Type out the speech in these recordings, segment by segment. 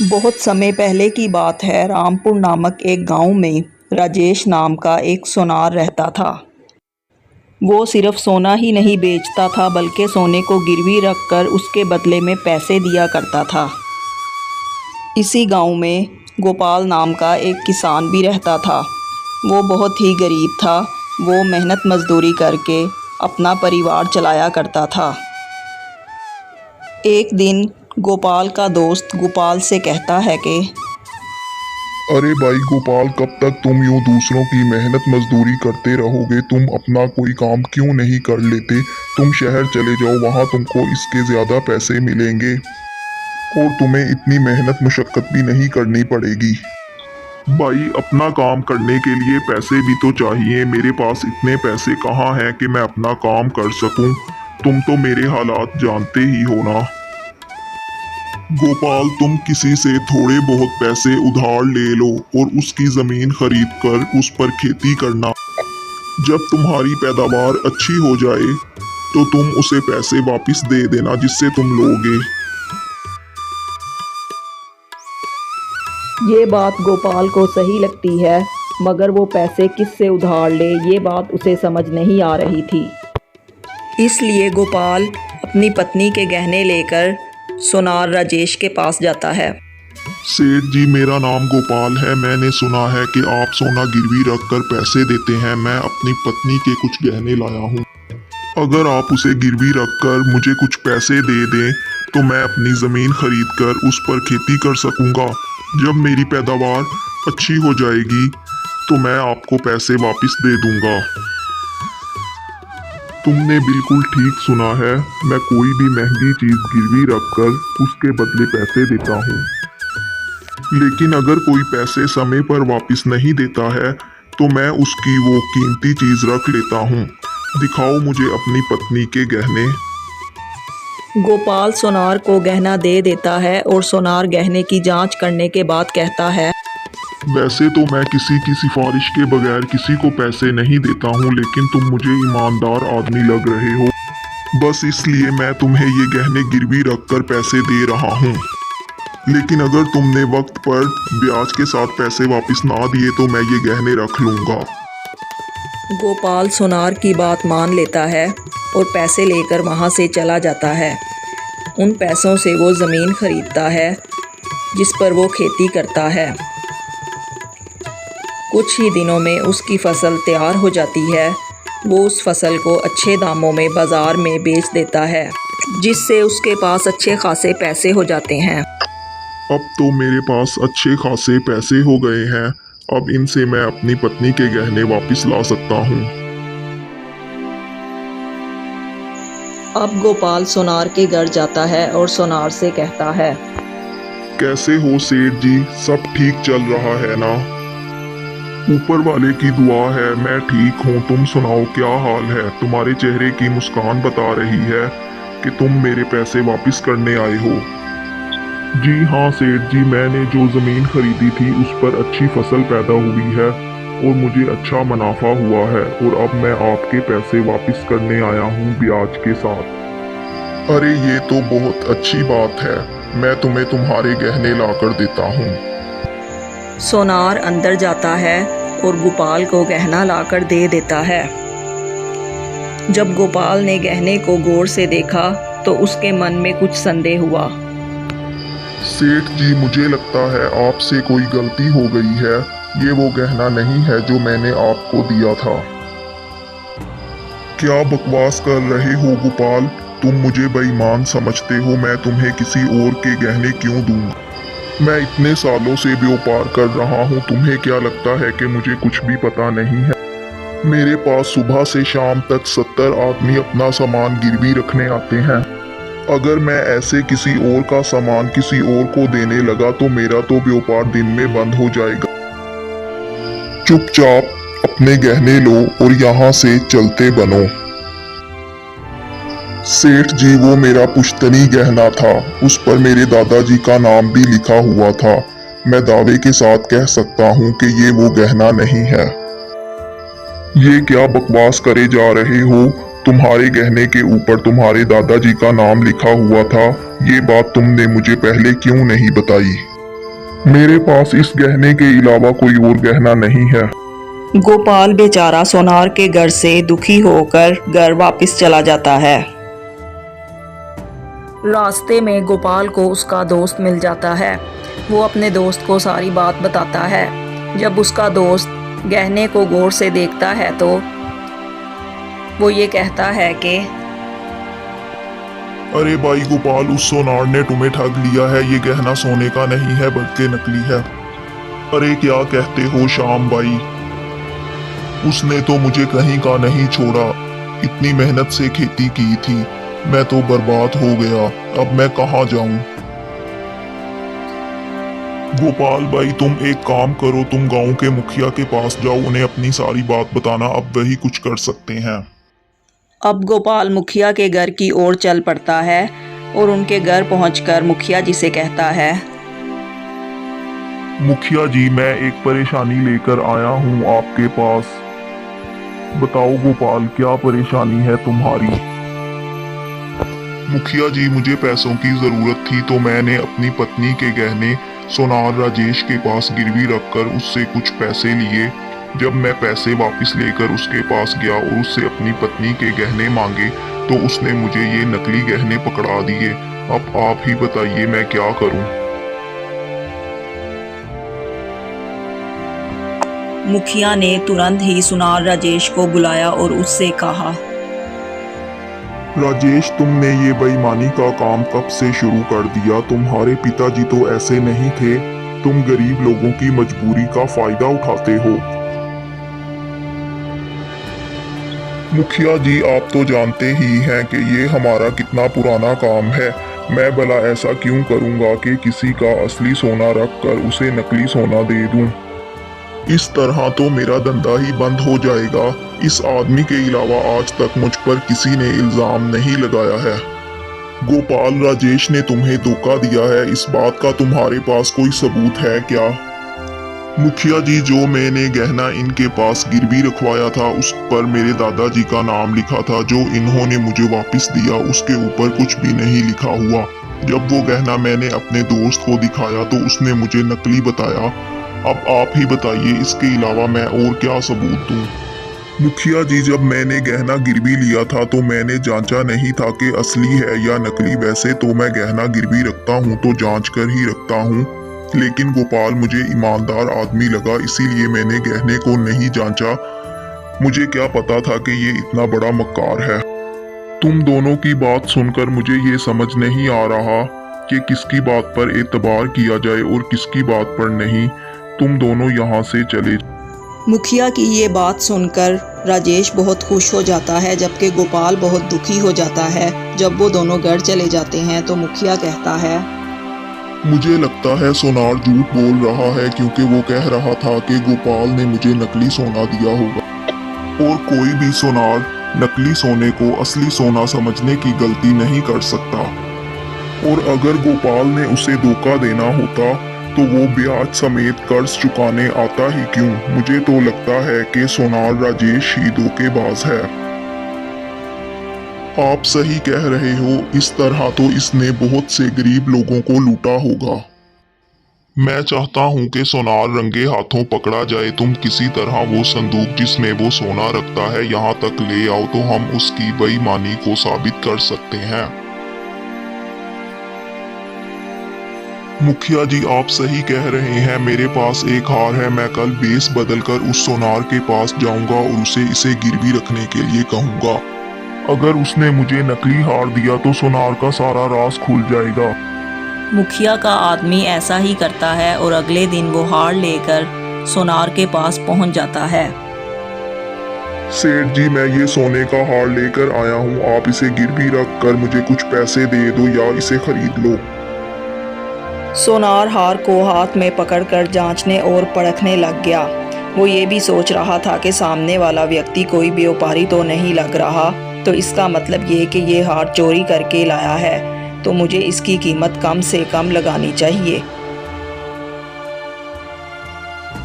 बहुत समय पहले की बात है। रामपुर नामक एक गांव में राजेश नाम का एक सोनार रहता था। वो सिर्फ सोना ही नहीं बेचता था बल्कि सोने को गिरवी रखकर उसके बदले में पैसे दिया करता था। इसी गांव में गोपाल नाम का एक किसान भी रहता था। वो बहुत ही गरीब था। वो मेहनत मजदूरी करके अपना परिवार चलाया करता था। एक दिन गोपाल का दोस्त गोपाल से कहता है कि अरे भाई गोपाल, कब तक तुम यूं दूसरों की मेहनत मजदूरी करते रहोगे? तुम अपना कोई काम क्यों नहीं कर लेते? तुम शहर चले जाओ, वहां तुमको इसके ज्यादा पैसे मिलेंगे और तुम्हें इतनी मेहनत मुशक्कत भी नहीं करनी पड़ेगी। भाई, अपना काम करने के लिए पैसे भी तो चाहिए। मेरे पास इतने पैसे कहाँ हैं कि मैं अपना काम कर सकूं? तुम तो मेरे हालात जानते ही हो ना। गोपाल, तुम किसी से थोड़े बहुत पैसे उधार ले लो और उसकी जमीन खरीद कर उस पर खेती करना। जब तुम्हारी पैदावार अच्छी हो जाए तो तुम उसे पैसे वापस दे देना जिससे तुम लोगे। ये बात गोपाल को सही लगती है, मगर वो पैसे किससे उधार ले ये बात उसे समझ नहीं आ रही थी। इसलिए गोपाल अपनी पत्नी के गहने लेकर सोनार राजेश के पास जाता है। सेठ जी, मेरा नाम गोपाल है। मैंने सुना है कि आप सोना गिरवी रखकर पैसे देते हैं। मैं अपनी पत्नी के कुछ गहने लाया हूँ। अगर आप उसे गिरवी रखकर मुझे कुछ पैसे दे दें तो मैं अपनी ज़मीन खरीद कर उस पर खेती कर सकूँगा। जब मेरी पैदावार अच्छी हो जाएगी तो मैं आपको पैसे वापस दे दूँगा। तुमने बिल्कुल ठीक सुना है। मैं कोई भी महंगी चीज़ गिरवी रखकर उसके बदले पैसे देता हूँ, लेकिन अगर कोई पैसे समय पर वापस नहीं देता है तो मैं उसकी वो कीमती चीज़ रख लेता हूँ। दिखाओ मुझे अपनी पत्नी के गहने। गोपाल सोनार को गहना दे देता है और सोनार गहने की जांच करने के बाद कहता है, वैसे तो मैं किसी की सिफारिश के बगैर किसी को पैसे नहीं देता हूँ, लेकिन तुम मुझे ईमानदार आदमी लग रहे हो। बस इसलिए मैं तुम्हें ये गहने गिरवी रखकर पैसे दे रहा हूँ। लेकिन अगर तुमने वक्त पर ब्याज के साथ पैसे वापस ना दिए तो मैं ये गहने रख लूँगा। गोपाल सोनार की बात मान लेता है और पैसे लेकर वहाँ से चला जाता है। उन पैसों से वो ज़मीन खरीदता है जिस पर वो खेती करता है। कुछ ही दिनों में उसकी फसल तैयार हो जाती है। वो उस फसल को अच्छे दामों में बाज़ार में बेच देता है, जिससे उसके पास अच्छे खासे पैसे हो जाते हैं। अब तो मेरे पास अच्छे खासे पैसे हो गए हैं। अब इनसे मैं अपनी पत्नी के गहने वापस ला सकता हूँ। अब गोपाल सोनार के घर जाता है और सोनार से कहता है, कैसे हो सेठ जी? सब ठीक चल रहा है ना? ऊपर वाले की दुआ है, मैं ठीक हूँ। तुम सुनाओ, क्या हाल है? तुम्हारे चेहरे की मुस्कान बता रही है कि तुम मेरे पैसे वापस करने आए हो। जी हाँ सेठ जी, मैंने जो ज़मीन खरीदी थी उस पर अच्छी फसल पैदा हुई है और मुझे अच्छा मुनाफा हुआ है और अब मैं आपके पैसे वापस करने आया हूँ ब्याज के साथ। अरे ये तो बहुत अच्छी बात है। मैं तुम्हें तुम्हारे गहने लाकर देता हूँ। सोनार अंदर जाता है और गोपाल को गहना लाकर दे देता है। जब गोपाल ने गहने को गौर से देखा तो उसके मन में कुछ संदेह हुआ। सेठ जी, मुझे लगता है आपसे कोई गलती हो गई है। ये वो गहना नहीं है जो मैंने आपको दिया था। क्या बकवास कर रहे हो गोपाल? तुम मुझे बेईमान समझते हो। मैं तुम्हें किसी और के गहने क्यों दूंगा? मैं इतने सालों से व्यापार कर रहा हूँ। तुम्हें क्या लगता है कि मुझे कुछ भी पता नहीं है? मेरे पास सुबह से शाम तक 70 आदमी अपना सामान गिरवी रखने आते हैं। अगर मैं ऐसे किसी और का सामान किसी और को देने लगा तो मेरा तो व्यापार दिन में बंद हो जाएगा। चुपचाप अपने गहने लो और यहाँ से चलते बनो। सेठ जी, वो मेरा पुश्तनी गहना था। उस पर मेरे दादाजी का नाम भी लिखा हुआ था। मैं दावे के साथ कह सकता हूँ कि ये वो गहना नहीं है। ये क्या बकवास करे जा रहे हो? तुम्हारे गहने के ऊपर तुम्हारे दादाजी का नाम लिखा हुआ था। ये बात तुमने मुझे पहले क्यों नहीं बताई? मेरे पास इस गहने के अलावा कोई और गहना नहीं है। गोपाल बेचारा सोनार के घर से दुखी होकर घर वापस चला जाता है। रास्ते में गोपाल को उसका दोस्त मिल जाता है। वो अपने दोस्त को सारी बात बताता है। जब उसका दोस्त गहने को गौर से देखता है तो वो ये कहता है कि अरे भाई गोपाल, उस सोनार ने तुम्हें ठग लिया है। ये गहना सोने का नहीं है बल्कि नकली है। अरे क्या कहते हो श्याम भाई, उसने तो मुझे कहीं का नहीं छोड़ा। इतनी मेहनत से खेती की थी, मैं तो बर्बाद हो गया। अब मैं कहाँ जाऊं? गोपाल भाई, तुम एक काम करो, तुम गांव के मुखिया के पास जाओ, उन्हें अपनी सारी बात बताना। अब वही कुछ कर सकते हैं। अब गोपाल मुखिया के घर की ओर चल पड़ता है और उनके घर पहुंचकर मुखिया जी से कहता है, मुखिया जी, मैं एक परेशानी लेकर आया हूँ आपके पास। बताओ गोपाल, क्या परेशानी है तुम्हारी? मुखिया जी, मुझे पैसों की जरूरत थी तो मैंने अपनी पत्नी के गहने सोनार राजेश के पास गिरवी रखकर उससे कुछ पैसे लिए। जब मैं पैसे वापस लेकर उसके पास गया और उससे अपनी पत्नी के गहने मांगे तो उसने मुझे ये नकली गहने पकड़ा दिए। अब आप ही बताइए मैं क्या करूं? मुखिया ने तुरंत ही सोनार राजेश को बुलाया और उससे कहा, राजेश, तुमने ये बेईमानी का काम कब से शुरू कर दिया? तुम्हारे पिताजी तो ऐसे नहीं थे। तुम गरीब लोगों की मजबूरी का फायदा उठाते हो। मुखिया जी, आप तो जानते ही हैं कि ये हमारा कितना पुराना काम है। मैं भला ऐसा क्यों करूंगा कि किसी का असली सोना रख कर उसे नकली सोना दे दूं। इस तरह तो मेरा धंधा ही बंद हो जाएगा। इस आदमी के अलावा आज तक मुझ पर किसी ने इल्जाम नहीं लगाया है। गोपाल, राजेश ने तुम्हें धोखा दिया है, इस बात का तुम्हारे पास कोई सबूत है क्या? मुखिया जी, जो मैंने गहना इनके पास गिरवी रखवाया था उस पर मेरे दादाजी का नाम लिखा था। जो इन्होंने मुझे वापस दिया उसके ऊपर कुछ भी नहीं लिखा हुआ। जब वो गहना मैंने अपने दोस्त को दिखाया तो उसने मुझे नकली बताया। अब आप ही बताइए, इसके अलावा मैं और क्या सबूत दूं? मुखिया जी, जब मैंने गहना गिरवी लिया था तो मैंने जांचा नहीं था कि असली है या नकली। वैसे तो मैं गहना गिरवी रखता हूँ तो जांच कर ही रखता हूँ, लेकिन गोपाल मुझे ईमानदार आदमी लगा, इसीलिए मैंने गहने को नहीं जांचा। मुझे क्या पता था कि ये इतना बड़ा मक्कार है। तुम दोनों की बात सुनकर मुझे ये समझ नहीं आ रहा कि किसकी बात पर एतबार किया जाए और किसकी बात पर नहीं। तुम दोनों यहाँ से चले। मुखिया की ये बात सुनकर राजेश बहुत खुश हो जाता है, जबकि गोपाल बहुत दुखी हो जाता है। जब वो दोनों घर चले जाते हैं तो मुखिया कहता है, मुझे लगता है सोनार झूठ बोल रहा है, क्योंकि वो कह रहा था कि गोपाल ने मुझे नकली सोना दिया होगा। और कोई भी सोनार नकली सोने को असली सोना समझने की गलती नहीं कर सकता। और अगर गोपाल ने उसे धोखा देना होता तो वो ब्याज समेत कर्ज चुकाने आता ही क्यों? मुझे तो लगता है कि सोनार राजेश ही धोखेबाज है। आप सही कह रहे हो, इस तरह तो इसने बहुत से गरीब लोगों को लूटा होगा। मैं चाहता हूं कि सोनार रंगे हाथों पकड़ा जाए। तुम किसी तरह वो संदूक जिसमें वो सोना रखता है यहाँ तक ले आओ तो हम उसकी बेईमानी को साबित कर सकते हैं। मुखिया जी, आप सही कह रहे हैं। मेरे पास एक हार है। मैं कल बेस बदलकर उस सोनार के पास जाऊंगा और उसे इसे गिरवी रखने के लिए कहूंगा। अगर उसने मुझे नकली हार दिया तो सोनार का सारा राज खुल जाएगा। मुखिया का आदमी ऐसा ही करता है और अगले दिन वो हार लेकर सोनार के पास पहुंच जाता है। सेठ जी, मैं ये सोने का हार लेकर आया हूँ। आप इसे गिरवी रख कर मुझे कुछ पैसे दे दो या इसे खरीद लो। सोनार हार को हाथ में पकड़कर जांचने और परखने लग गया। वो ये भी सोच रहा था कि सामने वाला व्यक्ति कोई व्यापारी तो नहीं लग रहा, तो इसका मतलब ये कि ये हार चोरी करके लाया है, तो मुझे इसकी कीमत कम से कम लगानी चाहिए।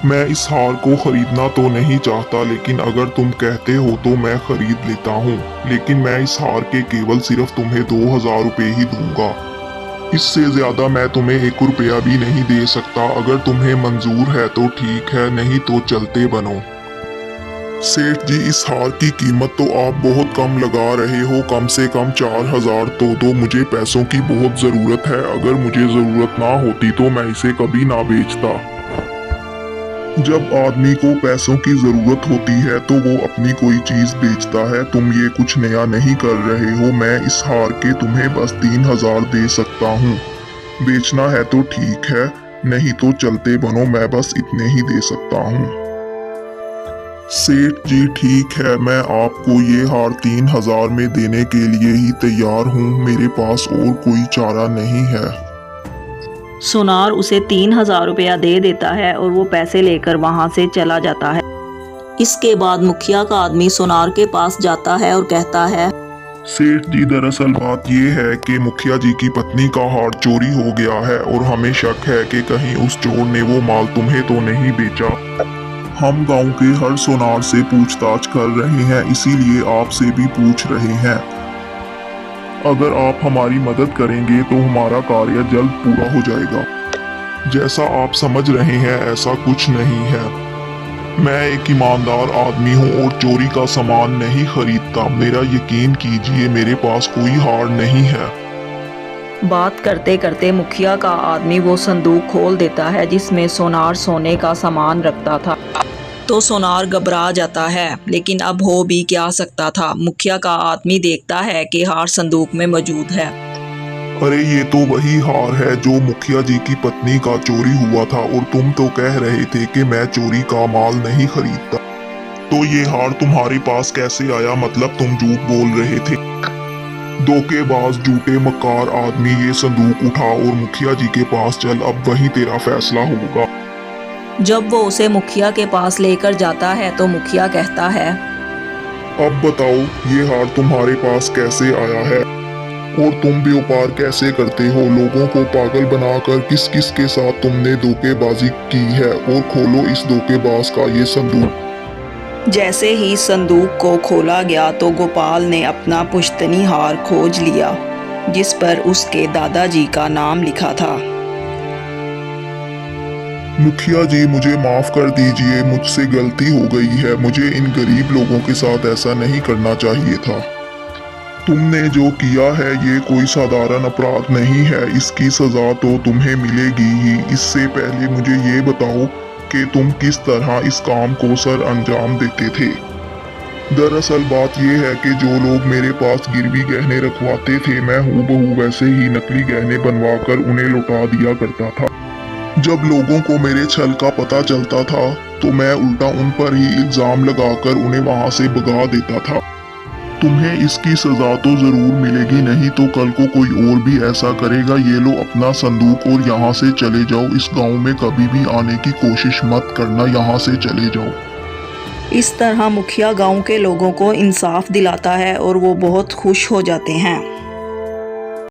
मैं इस हार को खरीदना तो नहीं चाहता, लेकिन अगर तुम कहते हो तो मैं खरीद लेता हूँ। लेकिन मैं इस हार के केवल सिर्फ तुम्हें 2000 रुपए ही दूंगा। इससे ज्यादा मैं तुम्हें 1 रुपया भी नहीं दे सकता। अगर तुम्हें मंजूर है तो ठीक है, नहीं तो चलते बनो। सेठ जी, इस हार की कीमत तो आप बहुत कम लगा रहे हो, कम से कम 4000 तो दो। मुझे पैसों की बहुत जरूरत है। अगर मुझे जरूरत ना होती तो मैं इसे कभी ना बेचता। जब आदमी को पैसों की जरूरत होती है तो वो अपनी कोई चीज बेचता है। तुम ये कुछ नया नहीं कर रहे हो। मैं इस हार के तुम्हें बस 3000 दे सकता हूँ। बेचना है तो ठीक है, नहीं तो चलते बनो। मैं बस इतने ही दे सकता हूँ। सेठ जी ठीक है, मैं आपको ये हार 3000 में देने के लिए ही तैयार हूँ। मेरे पास और कोई चारा नहीं है। सोनार उसे 3000 रुपया दे देता है और वो पैसे लेकर वहाँ से चला जाता है। इसके बाद मुखिया का आदमी सोनार के पास जाता है और कहता है, सेठ जी, दरअसल बात ये है कि मुखिया जी की पत्नी का हार चोरी हो गया है और हमें शक है कि कहीं उस चोर ने वो माल तुम्हें तो नहीं बेचा। हम गांव के हर सोनार से पूछताछ कर रहे हैं, इसीलिए आपसे भी पूछ रहे हैं। अगर आप हमारी मदद करेंगे तो हमारा कार्य जल्द पूरा हो जाएगा। जैसा आप समझ रहे हैं ऐसा कुछ नहीं है। मैं एक ईमानदार आदमी हूँ और चोरी का सामान नहीं खरीदता। मेरा यकीन कीजिए, मेरे पास कोई हार नहीं है। बात करते करते मुखिया का आदमी वो संदूक खोल देता है जिसमें सोनार सोने का सामान रखता था। तो सोनार घबरा जाता है, लेकिन अब हो भी क्या सकता था। मुखिया का आदमी देखता है कि हार संदूक में मौजूद है। अरे ये तो वही हार है जो मुखिया जी की पत्नी का चोरी हुआ था, और तुम तो कह रहे थे कि मैं चोरी का माल नहीं खरीदता। तो ये हार तुम्हारे पास कैसे आया? मतलब तुम झूठ बोल रहे थे। धोखेबाज, झूठे, मक्कार आदमी, ये संदूक उठा और मुखिया जी के पास चल। अब वही तेरा फैसला होगा। जब वो उसे मुखिया के पास लेकर जाता है तो मुखिया कहता है, अब बताओ ये हार तुम्हारे पास कैसे आया है और तुम व्यापार कैसे करते हो? लोगों को पागल बनाकर किस किस के साथ तुमने धोखेबाजी की है? और खोलो इस धोखेबाज का ये संदूक। जैसे ही संदूक को खोला गया तो गोपाल ने अपना पुश्तनी हार खोज लिया जिस पर उसके दादाजी का नाम लिखा था। मुखिया जी, मुझे माफ कर दीजिए, मुझसे गलती हो गई है। मुझे इन गरीब लोगों के साथ ऐसा नहीं करना चाहिए था। तुमने जो किया है ये कोई साधारण अपराध नहीं है। इसकी सजा तो तुम्हें मिलेगी ही। इससे पहले मुझे ये बताओ कि तुम किस तरह इस काम को सर अंजाम देते थे। दरअसल बात यह है कि जो लोग मेरे पास गिरवी गहने रखवाते थे, मैं हूबहू वैसे ही नकली गहने बनवाकर उन्हें लौटा दिया करता था। जब लोगों को मेरे छल का पता चलता था तो मैं उल्टा उन पर ही इल्जाम लगाकर उन्हें वहां से भगा देता था। तुम्हें इसकी सजा तो जरूर मिलेगी, नहीं तो कल को कोई और भी ऐसा करेगा। ये लो अपना संदूक और यहाँ से चले जाओ। इस गांव में कभी भी आने की कोशिश मत करना। यहाँ से चले जाओ। इस तरह मुखिया गांव के लोगों को इंसाफ दिलाता है और वो बहुत खुश हो जाते हैं।